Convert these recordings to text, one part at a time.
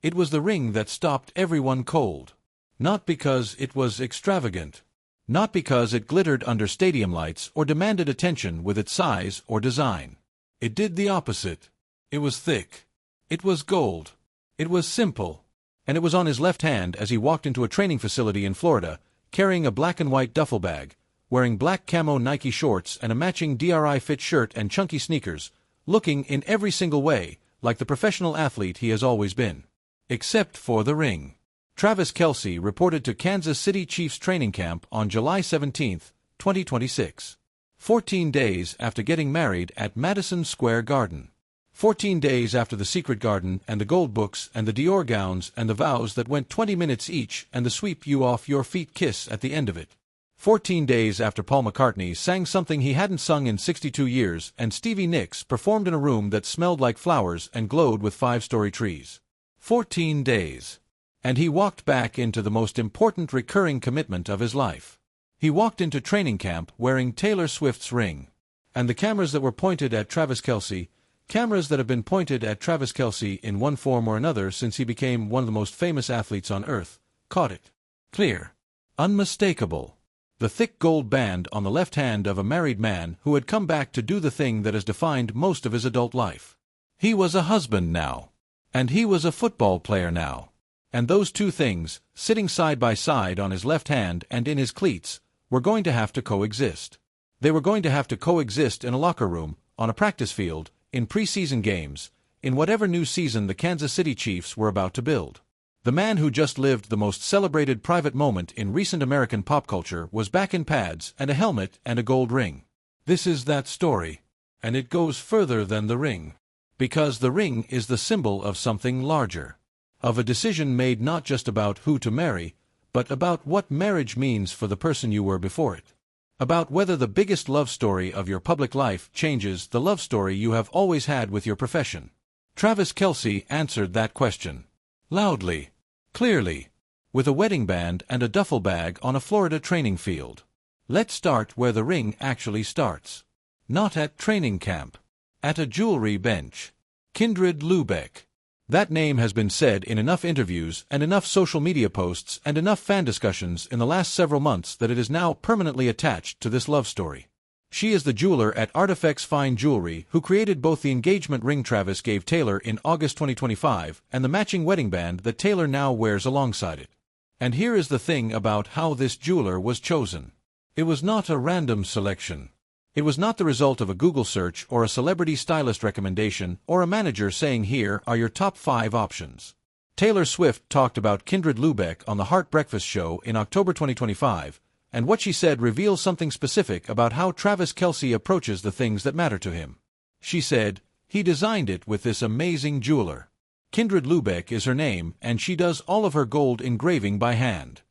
It was the ring that stopped everyone cold. Not because it was extravagant. Not because it glittered under stadium lights or demanded attention with its size or design. It did the opposite. It was thick. It was gold. It was simple. And it was on his left hand as he walked into a training facility in Florida, carrying a black and white duffel bag, wearing black camo Nike shorts and a matching DRI fit shirt and chunky sneakers, looking in every single way like the professional athlete he has always been. Except for the ring. Travis KELCE reported to Kansas City Chiefs training camp on July 17, 2026. 14 days after getting married at Madison Square Garden. 14 days after the secret garden and the gold books and the Dior gowns and the vows that went 20 minutes each and the sweep you off your feet kiss at the end of it. 14 days after Paul McCartney sang something he hadn't sung in 62 years and Stevie Nicks performed in a room that smelled like flowers and glowed with 5-story trees. 14 days. And he walked back into the most important recurring commitment of his life. He walked into training camp wearing Taylor Swift's ring. And the cameras that were pointed at Travis KELCE, cameras that have been pointed at Travis KELCE in one form or another since he became one of the most famous athletes on earth, caught it. Clear. Unmistakable. The thick gold band on the left hand of a married man who had come back to do the thing that has defined most of his adult life. He was a husband now. And he was a football player now. And those two things, sitting side by side on his left hand and in his cleats, were going to have to coexist. They were going to have to coexist in a locker room, on a practice field, in preseason games, in whatever new season the Kansas City Chiefs were about to build. The man who just lived the most celebrated private moment in recent American pop culture was back in pads and a helmet and a gold ring. This is that story. And it goes further than the ring. Because the ring is the symbol of something larger. Of a decision made not just about who to marry, but about what marriage means for the person you were before it. About whether the biggest love story of your public life changes the love story you have always had with your profession. Travis KELCE answered that question. Loudly. Clearly. With a wedding band and a duffel bag on a Florida training field. Let's start where the ring actually starts. Not at training camp. At a jewelry bench. Kindred Lubeck. That name has been said in enough interviews and enough social media posts and enough fan discussions in the last several months that it is now permanently attached to this love story. She is the jeweler at Artifacts Fine Jewelry who created both the engagement ring Travis gave Taylor in August 2025 and the matching wedding band that Taylor now wears alongside it. And here is the thing about how this jeweler was chosen. It was not a random selection. It was not the result of a Google search or a celebrity stylist recommendation or a manager saying here are your top 5 options. Taylor Swift talked about Kindred Lubeck on the Heart Breakfast Show in October 2025, and what she said reveals something specific about how Travis KELCE approaches the things that matter to him. She said, he designed it with this amazing jeweler. Kindred Lubeck is her name and she does all of her gold engraving by hand.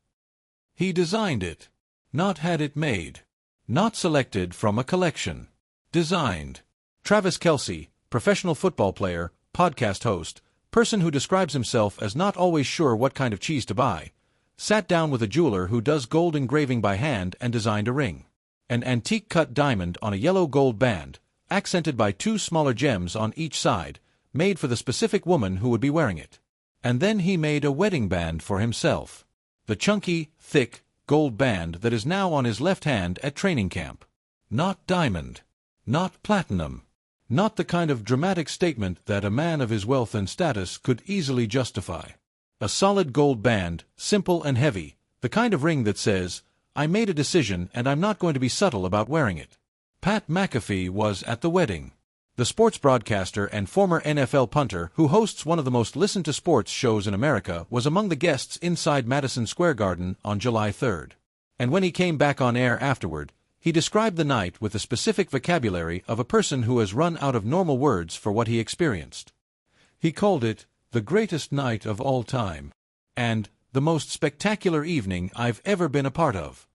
He designed it. Not had it made. Not selected from a collection. Designed. Travis KELCE, professional football player, podcast host, person who describes himself as not always sure what kind of cheese to buy, sat down with a jeweler who does gold engraving by hand and designed a ring. An antique cut diamond on a yellow gold band, accented by 2 smaller gems on each side, made for the specific woman who would be wearing it. And then he made a wedding band for himself. The chunky, thick, gold band that is now on his left hand at training camp. Not diamond. Not platinum. Not the kind of dramatic statement that a man of his wealth and status could easily justify. A solid gold band, simple and heavy, the kind of ring that says, I made a decision and I'm not going to be subtle about wearing it. Pat McAfee was at the wedding. The sports broadcaster and former NFL punter who hosts one of the most listened to sports shows in America was among the guests inside Madison Square Garden on July 3rd. And when he came back on air afterward, he described the night with the specific vocabulary of a person who has run out of normal words for what he experienced. He called it, the greatest night of all time, and the most spectacular evening I've ever been a part of.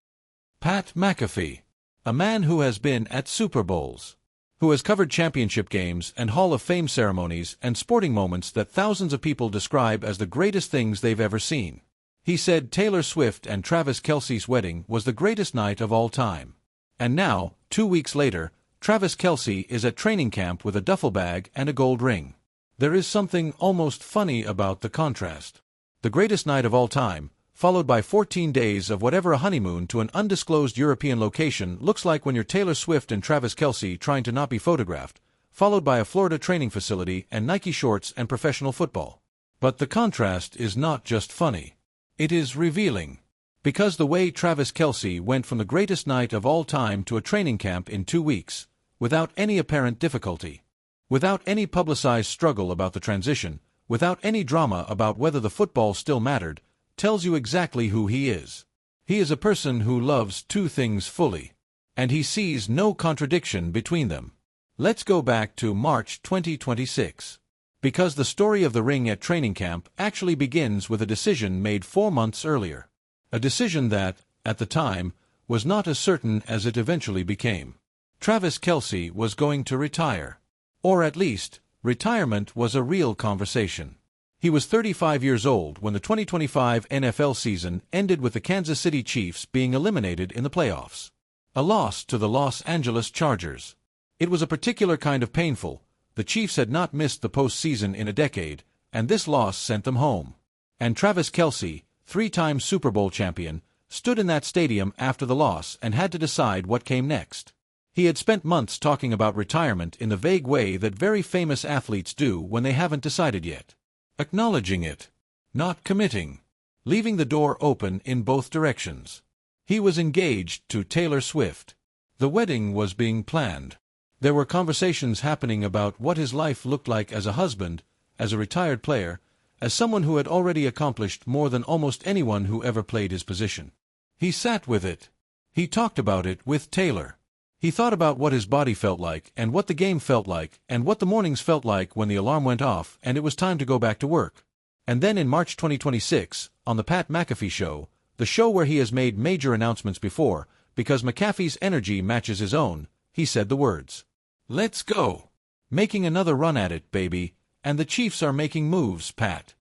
Pat McAfee, a man who has been at Super Bowls, who has covered championship games and Hall of Fame ceremonies and sporting moments that thousands of people describe as the greatest things they've ever seen. He said Taylor Swift and Travis KELCE's wedding was the greatest night of all time. And now, 2 weeks later, Travis KELCE is at training camp with a duffel bag and a gold ring. There is something almost funny about the contrast. The greatest night of all time, followed by 14 days of whatever a honeymoon to an undisclosed European location looks like when you're Taylor Swift and Travis KELCE trying to not be photographed, followed by a Florida training facility and Nike shorts and professional football. But the contrast is not just funny. It is revealing. Because the way Travis KELCE went from the greatest night of all time to a training camp in 2 weeks, without any apparent difficulty, without any publicized struggle about the transition, without any drama about whether the football still mattered, tells you exactly who he is. He is a person who loves two things fully, and he sees no contradiction between them. Let's go back to March 2026. Because the story of the ring at training camp actually begins with a decision made 4 months earlier. A decision that, at the time, was not as certain as it eventually became. Travis KELCE was going to retire. Or at least, retirement was a real conversation. He was 35 years old when the 2025 NFL season ended with the Kansas City Chiefs being eliminated in the playoffs. A loss to the Los Angeles Chargers. It was a particular kind of painful. The Chiefs had not missed the postseason in a decade, and this loss sent them home. And Travis KELCE, 3-time Super Bowl champion, stood in that stadium after the loss and had to decide what came next. He had spent months talking about retirement in the vague way that very famous athletes do when they haven't decided yet. Acknowledging it. Not committing. Leaving the door open in both directions. He was engaged to Taylor Swift. The wedding was being planned. There were conversations happening about what his life looked like as a husband, as a retired player, as someone who had already accomplished more than almost anyone who ever played his position. He sat with it. He talked about it with Taylor. He thought about what his body felt like, and what the game felt like, and what the mornings felt like when the alarm went off and it was time to go back to work. And then in March 2026, on the Pat McAfee Show, the show where he has made major announcements before, because McAfee's energy matches his own, he said the words, "Let's go. Making another run at it, baby, and the Chiefs are making moves, Pat."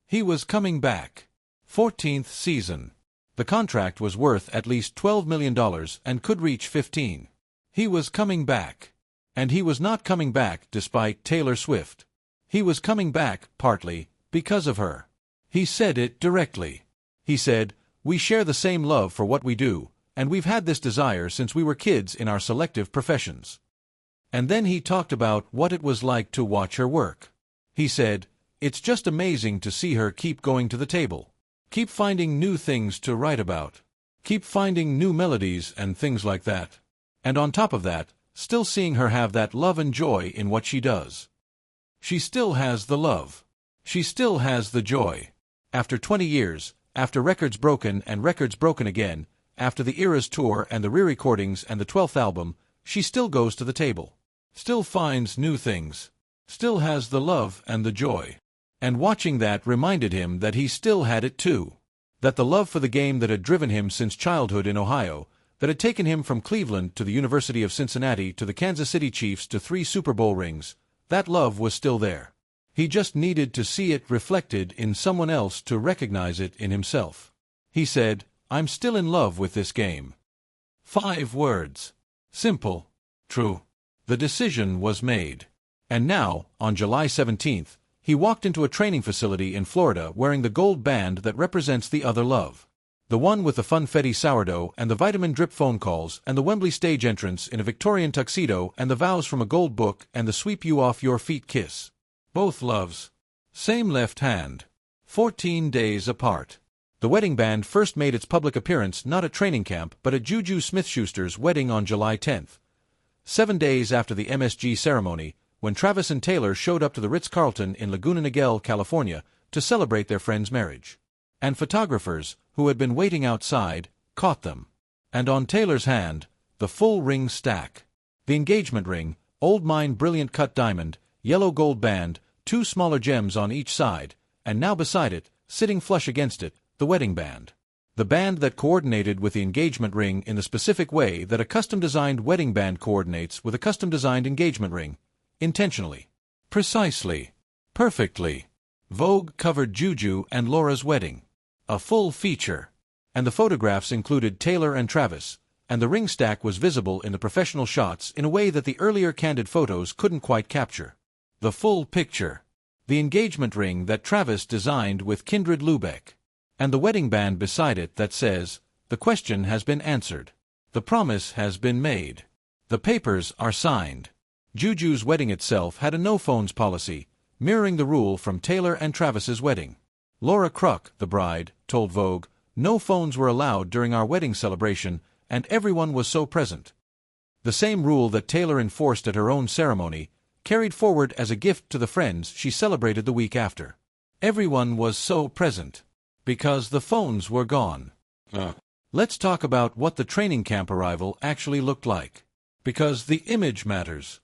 He was coming back. 14th season. The contract was worth at least $12 million and could reach 15. He was coming back. And he was not coming back despite Taylor Swift. He was coming back, partly, because of her. He said it directly. He said, "We share the same love for what we do, and we've had this desire since we were kids in our selective professions." And then he talked about what it was like to watch her work. He said, "It's just amazing to see her keep going to the table. Keep finding new things to write about. Keep finding new melodies and things like that. And on top of that, still seeing her have that love and joy in what she does. She still has the love. She still has the joy. After 20 years, after records broken and records broken again, after the Eras Tour and the re-recordings and the 12th album, she still goes to the table. Still finds new things. Still has the love and the joy." And watching that reminded him that he still had it too. That the love for the game that had driven him since childhood in Ohio, that had taken him from Cleveland to the University of Cincinnati to the Kansas City Chiefs to 3 Super Bowl rings, that love was still there. He just needed to see it reflected in someone else to recognize it in himself. He said, "I'm still in love with this game." 5 words. Simple. True. The decision was made. And now, on July 17th, he walked into a training facility in Florida wearing the gold band that represents the other love. The one with the funfetti sourdough and the vitamin drip phone calls and the Wembley stage entrance in a Victorian tuxedo and the vows from a gold book and the sweep you off your feet kiss. Both loves. Same left hand. 14 days apart. The wedding band first made its public appearance not at training camp but at Juju Smith-Schuster's wedding on July 10th. 7 days after the MSG ceremony, when Travis and Taylor showed up to the Ritz-Carlton in Laguna Niguel, California, to celebrate their friend's marriage. And photographers, who had been waiting outside, caught them. And on Taylor's hand, the full ring stack. The engagement ring, old mine brilliant cut diamond, yellow gold band, 2 smaller gems on each side, and now beside it, sitting flush against it, the wedding band. The band that coordinated with the engagement ring in the specific way that a custom-designed wedding band coordinates with a custom-designed engagement ring. Intentionally. Precisely. Perfectly. Vogue covered Juju and Laura's wedding. A full feature. And the photographs included Taylor and Travis, and the ring stack was visible in the professional shots in a way that the earlier candid photos couldn't quite capture. The full picture. the engagement ring that Travis designed with Kindred Lubeck, and the wedding band beside it that says, "The question has been answered. The promise has been made. The papers are signed." Juju's wedding itself had a no-phones policy, mirroring the rule from Taylor and Travis's wedding. Laura Kruk, the bride, told Vogue, "No phones were allowed during our wedding celebration, and everyone was so present." The same rule that Taylor enforced at her own ceremony, carried forward as a gift to the friends she celebrated the week after. Everyone was so present. Because the phones were gone. Let's talk about what the training camp arrival actually looked like. Because the image matters.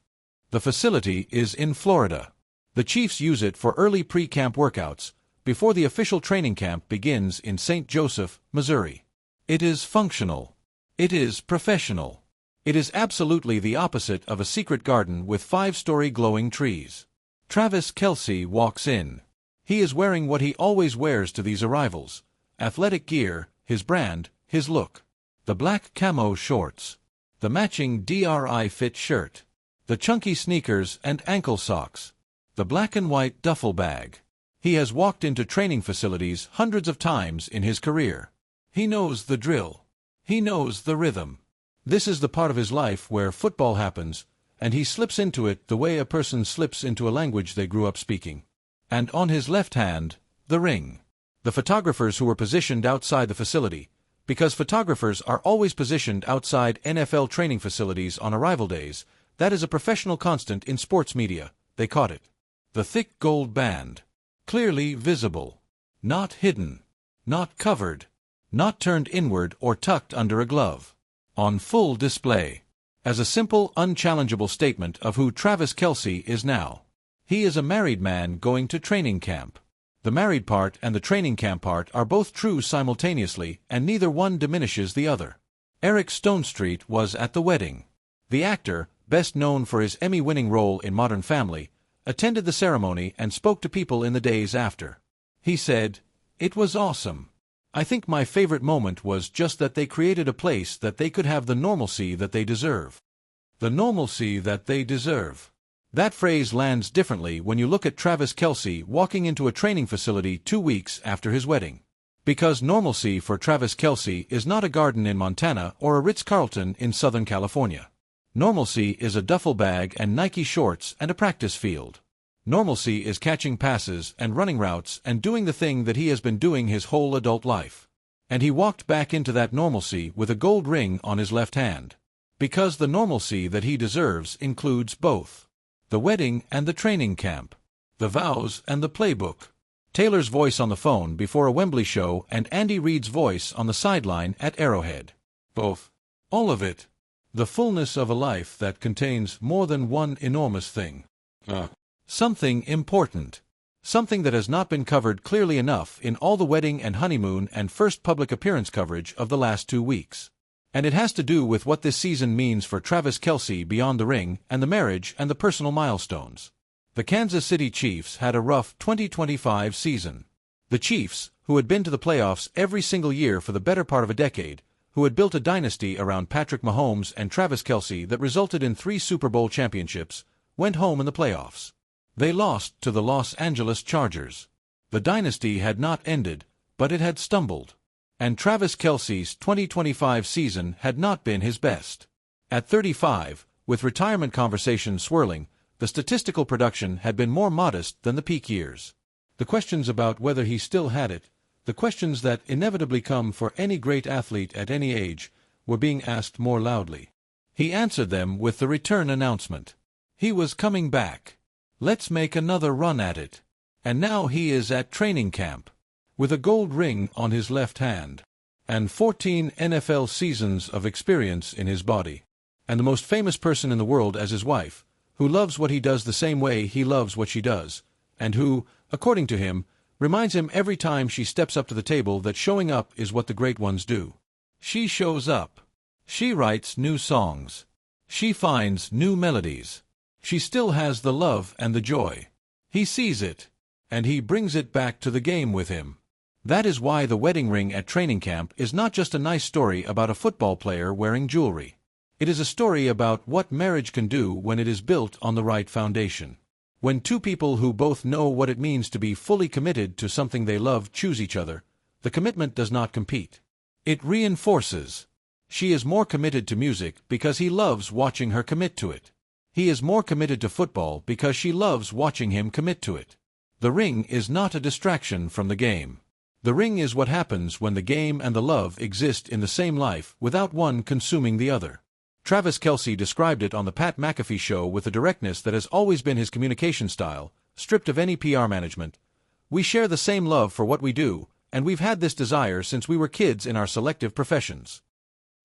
The facility is in Florida. The Chiefs use it for early pre-camp workouts, before the official training camp begins in St. Joseph, Missouri. It is functional. It is professional. It is absolutely the opposite of a secret garden with 5-story glowing trees. Travis KELCE walks in. He is wearing what he always wears to these arrivals: athletic gear, his brand, his look. The black camo shorts. The matching DRI fit shirt. The chunky sneakers and ankle socks. The black and white duffel bag. He has walked into training facilities hundreds of times in his career. He knows the drill. He knows the rhythm. This is the part of his life where football happens, and he slips into it the way a person slips into a language they grew up speaking. And on his left hand, the ring. The photographers who were positioned outside the facility, because photographers are always positioned outside NFL training facilities on arrival days, that is a professional constant in sports media, they caught it. The thick gold band. Clearly visible. Not hidden. Not covered. Not turned inward or tucked under a glove. On full display. As a simple, unchallengeable statement of who Travis KELCE is now. He is a married man going to training camp. The married part and the training camp part are both true simultaneously, and neither one diminishes the other. Eric Stonestreet was at the wedding. The actor, best known for his Emmy-winning role in Modern Family, attended the ceremony and spoke to people in the days after. He said, "It was awesome. I think my favorite moment was just that they created a place that they could have the normalcy that they deserve." The normalcy that they deserve. That phrase lands differently when you look at Travis KELCE walking into a training facility 2 weeks after his wedding. Because normalcy for Travis KELCE is not a garden in Montana or a Ritz-Carlton in Southern California. Normalcy is a duffel bag and Nike shorts and a practice field. Normalcy is catching passes and running routes and doing the thing that he has been doing his whole adult life. And he walked back into that normalcy with a gold ring on his left hand. Because the normalcy that he deserves includes both. The wedding and the training camp. The vows and the playbook. Taylor's voice on the phone before a Wembley show and Andy Reid's voice on the sideline at Arrowhead. Both. All of it. The fullness of a life that contains more than one enormous thing. Something important. Something that has not been covered clearly enough in all the wedding and honeymoon and first public appearance coverage of the last 2 weeks. And it has to do with what this season means for Travis KELCE beyond the ring and the marriage and the personal milestones. The Kansas City Chiefs had a rough 2025 season. The Chiefs, who had been to the playoffs every single year for the better part of a decade, who had built a dynasty around Patrick Mahomes and Travis KELCE that resulted in 3 Super Bowl championships, went home in the playoffs. They lost to the Los Angeles Chargers. The dynasty had not ended, but it had stumbled. And Travis KELCE's 2025 season had not been his best. At 35, with retirement conversations swirling, the statistical production had been more modest than the peak years. The questions about whether he still had it, the questions that inevitably come for any great athlete at any age, were being asked more loudly. He answered them with the return announcement. He was coming back. Let's make another run at it. And now he is at training camp, with a gold ring on his left hand, and 14 NFL seasons of experience in his body, and the most famous person in the world as his wife, who loves what he does the same way he loves what she does, and who, according to him, reminds him every time she steps up to the table that showing up is what the great ones do. She shows up. She writes new songs. She finds new melodies. She still has the love and the joy. He sees it, and he brings it back to the game with him. That is why the wedding ring at training camp is not just a nice story about a football player wearing jewelry. It is a story about what marriage can do when it is built on the right foundation. When two people who both know what it means to be fully committed to something they love choose each other, the commitment does not compete. It reinforces. She is more committed to music because he loves watching her commit to it. He is more committed to football because she loves watching him commit to it. The ring is not a distraction from the game. The ring is what happens when the game and the love exist in the same life without one consuming the other. Travis KELCE described it on the Pat McAfee show with the directness that has always been his communication style, stripped of any PR management. We share the same love for what we do, and we've had this desire since we were kids in our selective professions.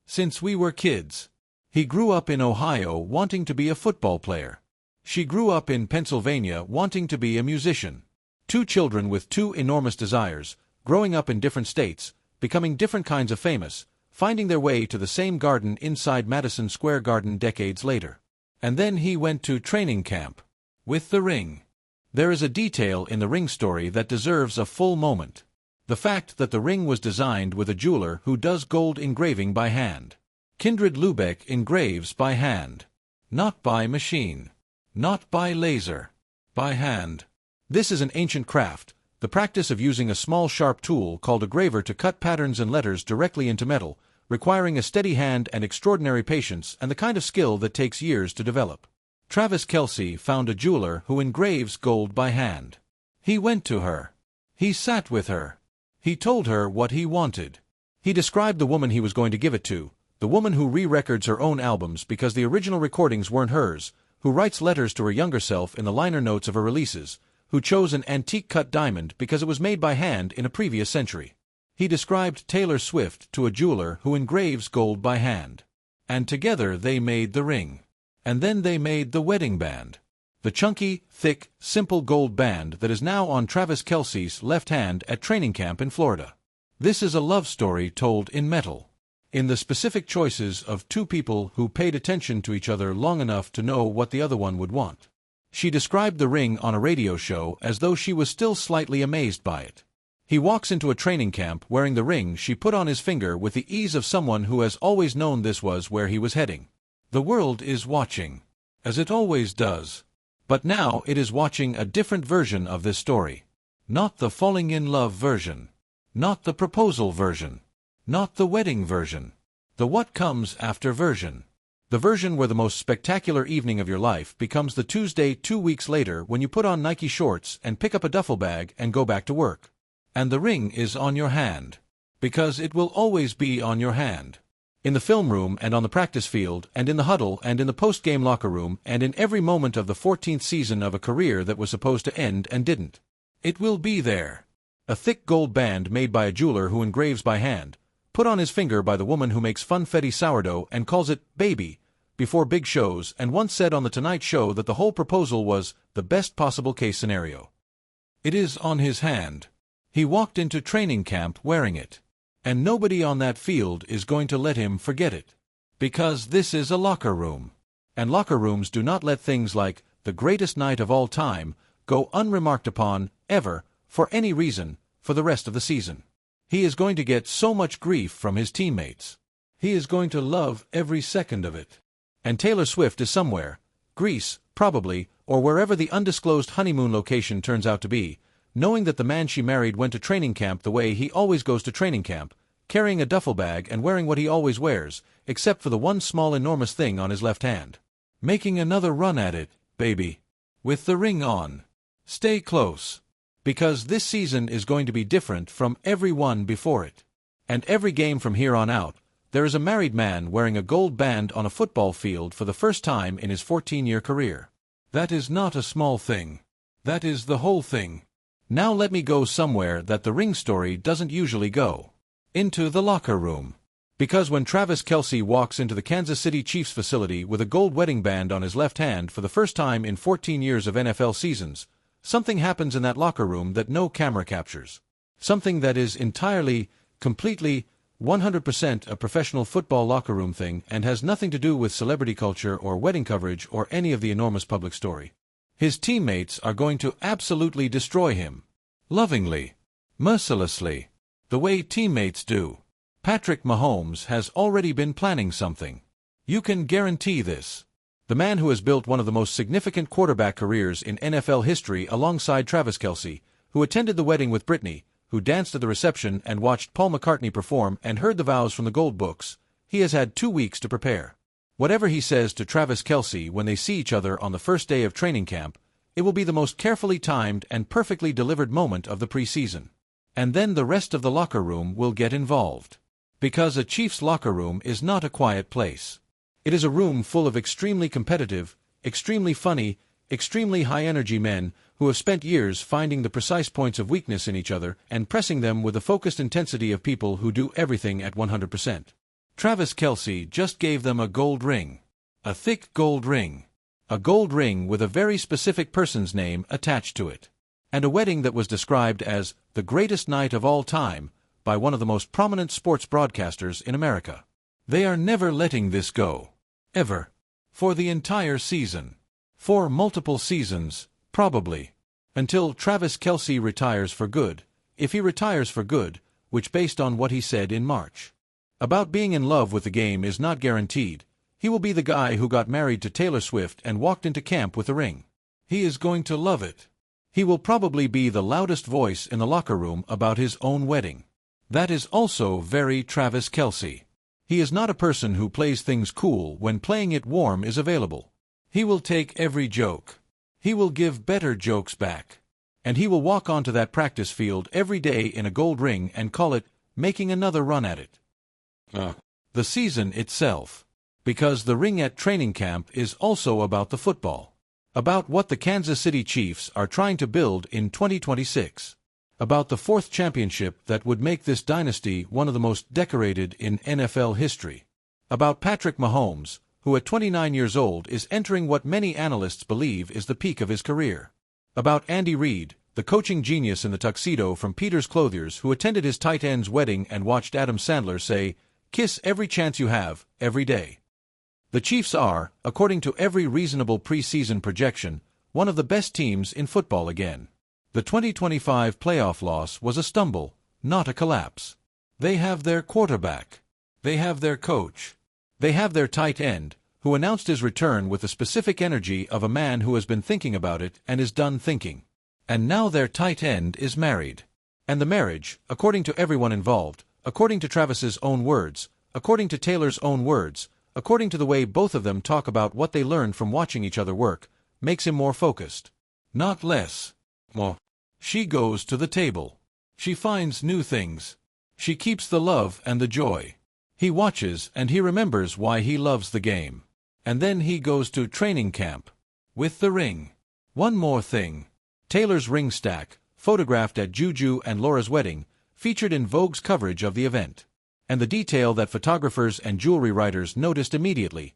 Since we were kids. He grew up in Ohio wanting to be a football player. She grew up in Pennsylvania wanting to be a musician. Two children with two enormous desires, growing up in different states, becoming different kinds of famous, finding their way to the same garden inside Madison Square Garden decades later. And then he went to training camp. With the ring. There is a detail in the ring story that deserves a full moment. The fact that the ring was designed with a jeweler who does gold engraving by hand. Kindred Lubeck engraves by hand. Not by machine. Not by laser. By hand. This is an ancient craft, the practice of using a small sharp tool called a graver to cut patterns and letters directly into metal, requiring a steady hand and extraordinary patience and the kind of skill that takes years to develop. Travis KELCE found a jeweler who engraves gold by hand. He went to her. He sat with her. He told her what he wanted. He described the woman he was going to give it to, the woman who re-records her own albums because the original recordings weren't hers, who writes letters to her younger self in the liner notes of her releases, who chose an antique-cut diamond because it was made by hand in a previous century. He described Taylor Swift to a jeweler who engraves gold by hand. And together they made the ring. And then they made the wedding band. The chunky, thick, simple gold band that is now on Travis KELCE's left hand at training camp in Florida. This is a love story told in metal. In the specific choices of two people who paid attention to each other long enough to know what the other one would want. She described the ring on a radio show as though she was still slightly amazed by it. He walks into a training camp wearing the ring she put on his finger with the ease of someone who has always known this was where he was heading. The world is watching, as it always does. But now it is watching a different version of this story. Not the falling in love version. Not the proposal version. Not the wedding version. The what comes after version. The version where the most spectacular evening of your life becomes the Tuesday 2 weeks later when you put on Nike shorts and pick up a duffel bag and go back to work. And the ring is on your hand. Because it will always be on your hand. In the film room and on the practice field and in the huddle and in the post-game locker room and in every moment of the 14th season of a career that was supposed to end and didn't. It will be there. A thick gold band made by a jeweler who engraves by hand, put on his finger by the woman who makes funfetti sourdough and calls it baby before big shows and once said on The Tonight Show that the whole proposal was the best possible case scenario. It is on his hand. He walked into training camp wearing it. And nobody on that field is going to let him forget it. Because this is a locker room. And locker rooms do not let things like the greatest night of all time go unremarked upon, ever, for any reason, for the rest of the season. He is going to get so much grief from his teammates. He is going to love every second of it. And Taylor Swift is somewhere, Greece, probably, or wherever the undisclosed honeymoon location turns out to be, knowing that the man she married went to training camp the way he always goes to training camp, carrying a duffel bag and wearing what he always wears, except for the one small enormous thing on his left hand. Making another run at it, baby. With the ring on. Stay close. Because this season is going to be different from every one before it. And every game from here on out, there is a married man wearing a gold band on a football field for the first time in his 14-year career. That is not a small thing. That is the whole thing. Now let me go somewhere that the ring story doesn't usually go. Into the locker room. Because when Travis KELCE walks into the Kansas City Chiefs facility with a gold wedding band on his left hand for the first time in 14 years of NFL seasons, something happens in that locker room that no camera captures. Something that is entirely, completely, 100% a professional football locker room thing and has nothing to do with celebrity culture or wedding coverage or any of the enormous public story. His teammates are going to absolutely destroy him. Lovingly. Mercilessly. The way teammates do. Patrick Mahomes has already been planning something. You can guarantee this. The man who has built one of the most significant quarterback careers in NFL history alongside Travis KELCE, who attended the wedding with Britney, who danced at the reception and watched Paul McCartney perform and heard the vows from the gold books, he has had 2 weeks to prepare. Whatever he says to Travis KELCE when they see each other on the first day of training camp, it will be the most carefully timed and perfectly delivered moment of the preseason. And then the rest of the locker room will get involved. Because a Chiefs locker room is not a quiet place. It is a room full of extremely competitive, extremely funny, extremely high-energy men who have spent years finding the precise points of weakness in each other and pressing them with the focused intensity of people who do everything at 100%. Travis KELCE just gave them a gold ring. A thick gold ring. A gold ring with a very specific person's name attached to it. And a wedding that was described as the greatest night of all time by one of the most prominent sports broadcasters in America. They are never letting this go. Ever. For the entire season. For multiple seasons, probably. Until Travis KELCE retires for good, if he retires for good, which based on what he said in March. About being in love with the game is not guaranteed. He will be the guy who got married to Taylor Swift and walked into camp with a ring. He is going to love it. He will probably be the loudest voice in the locker room about his own wedding. That is also very Travis KELCE. He is not a person who plays things cool when playing it warm is available. He will take every joke. He will give better jokes back. And he will walk onto that practice field every day in a gold ring and call it making another run at it. The season itself. Because the ring at training camp is also about the football. About what the Kansas City Chiefs are trying to build in 2026. About the 4th championship that would make this dynasty one of the most decorated in NFL history. About Patrick Mahomes, who at 29 years old is entering what many analysts believe is the peak of his career. About Andy Reid, the coaching genius in the tuxedo from Peter's Clothiers who attended his tight end's wedding and watched Adam Sandler say, "Kiss every chance you have, every day." The Chiefs are, according to every reasonable preseason projection, one of the best teams in football again. The 2025 playoff loss was a stumble, not a collapse. They have their quarterback. They have their coach. They have their tight end, who announced his return with the specific energy of a man who has been thinking about it and is done thinking. And now their tight end is married. And the marriage, according to everyone involved, according to Travis's own words, according to Taylor's own words, according to the way both of them talk about what they learned from watching each other work, makes him more focused. Not less. More. She goes to the table. She finds new things. She keeps the love and the joy. He watches and he remembers why he loves the game. And then he goes to training camp. With the ring. One more thing. Taylor's ring stack, photographed at Juju and Laura's wedding, featured in Vogue's coverage of the event. And the detail that photographers and jewelry writers noticed immediately.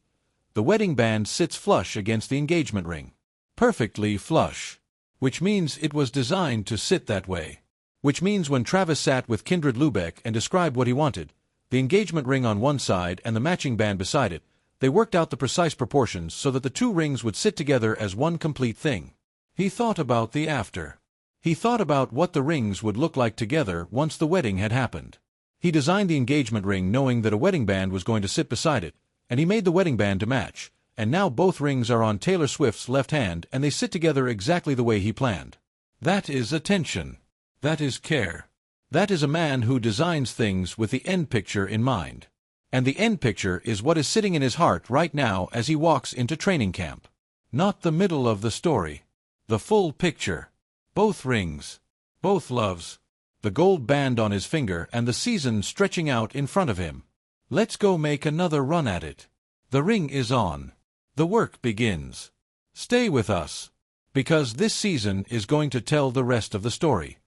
The wedding band sits flush against the engagement ring. Perfectly flush. Which means it was designed to sit that way. Which means when Travis sat with Kindred Lubeck and described what he wanted, the engagement ring on one side and the matching band beside it, they worked out the precise proportions so that the two rings would sit together as one complete thing. He thought about the after. He thought about what the rings would look like together once the wedding had happened. He designed the engagement ring knowing that a wedding band was going to sit beside it, and he made the wedding band to match. And now both rings are on Taylor Swift's left hand and they sit together exactly the way he planned. That is attention. That is care. That is a man who designs things with the end picture in mind. And the end picture is what is sitting in his heart right now as he walks into training camp. Not the middle of the story. The full picture. Both rings. Both loves. The gold band on his finger and the season stretching out in front of him. Let's go make another run at it. The ring is on. The work begins. Stay with us. Because this season is going to tell the rest of the story.